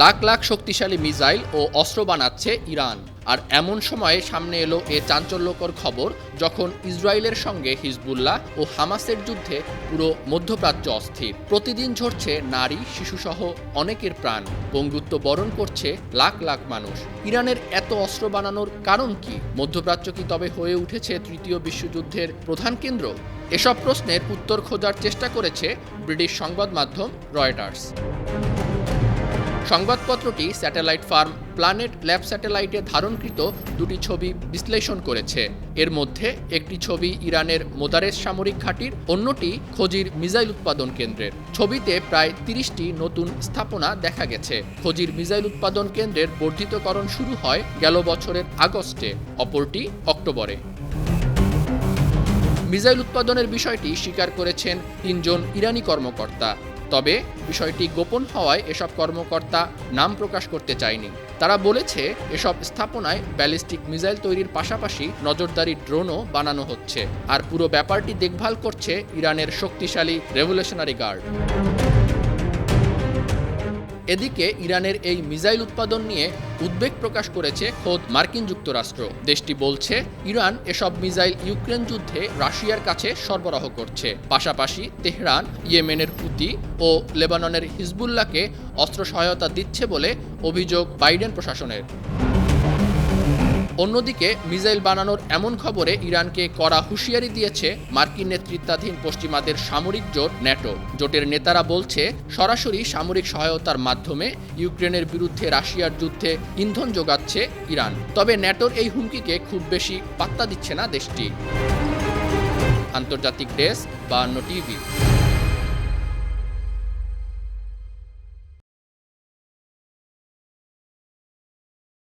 লাখ লাখ শক্তিশালী মিসাইল ও অস্ত্র বানাচ্ছে ইরান। আর এমন সময়ে সামনে এলো এ চাঞ্চল্যকর খবর, যখন ইসরায়েলের সঙ্গে হিজবুল্লাহ ও হামাসের যুদ্ধে পুরো মধ্যপ্রাচ্য অস্থির। প্রতিদিন ঝরছে নারী, শিশুসহ অনেকের প্রাণ, পঙ্গুত্ব বরণ করছে লাখ লাখ মানুষ। ইরানের এত অস্ত্র বানানোর কারণ কি? মধ্যপ্রাচ্য কি তবে হয়ে উঠেছে তৃতীয় বিশ্বযুদ্ধের প্রধান কেন্দ্র? এসব প্রশ্নের উত্তর খোঁজার চেষ্টা করেছে ব্রিটিশ সংবাদ মাধ্যম রয়টার্স। সংবাদপত্রটি স্যাটেলাইট ফার্ম প্ল্যানেট ল্যাব স্যাটেলাইটে ধারণকৃত দুটি ছবি বিশ্লেষণ করেছে। এর মধ্যে একটি ছবি ইরানের মোদারেস সামরিক ঘাঁটির, অন্যটি খোজির মিসাইল উৎপাদন কেন্দ্রের। ছবিতে প্রায় ৩০টি নতুন স্থাপনা দেখা গেছে। খোজির মিসাইল উৎপাদন কেন্দ্রের বর্ধিতকরণ শুরু হয় গেল বছরের আগস্টে, অপরটি অক্টোবরে। মিসাইল উৎপাদনের বিষয়টি স্বীকার করেছেন ৩ জন ইরানি কর্মকর্তা। তবে বিষয়টি গোপন হওয়ায় এসব কর্মকর্তা নাম প্রকাশ করতে চায়নি। তারা বলেছে, এসব স্থাপনায় ব্যালিস্টিক মিসাইল তৈরির পাশাপাশি নজরদারি ড্রোনও বানানো হচ্ছে। আর পুরো ব্যাপারটি দেখভাল করছে ইরানের শক্তিশালী রেভলিউশনারি গার্ড। এদিকে ইরানের এই মিসাইল উৎপাদন নিয়ে উদ্বেগ প্রকাশ করেছে খোদ মার্কিন যুক্তরাষ্ট্র। দেশটি বলছে, ইরান এসব মিসাইল ইউক্রেন যুদ্ধে রাশিয়ার কাছে সরবরাহ করছে। পাশাপাশি তেহরান ইয়েমেনের হুতি ও লেবাননের হিজবুল্লাহকে অস্ত্র সহায়তা দিচ্ছে বলে অভিযোগ বাইডেন প্রশাসনের। অন্যদিকে মিসাইল বানানোর এমন খবরে ইরানকে কড়া হুঁশিয়ারি দিয়েছে মার্কিন নেতৃত্বাধীন পশ্চিমাদের সামরিক জোট ন্যাটো। জোটের নেতারা বলছে, সরাসরি সামরিক সহায়তার মাধ্যমে ইউক্রেনের বিরুদ্ধে রাশিয়ার যুদ্ধে ইন্ধন যোগাচ্ছে ইরান। তবে ন্যাটোর এই হুমকিকে খুব বেশি পাত্তা দিচ্ছে না দেশটি। আন্তর্জাতিক ডেস্ক 52 টিভি।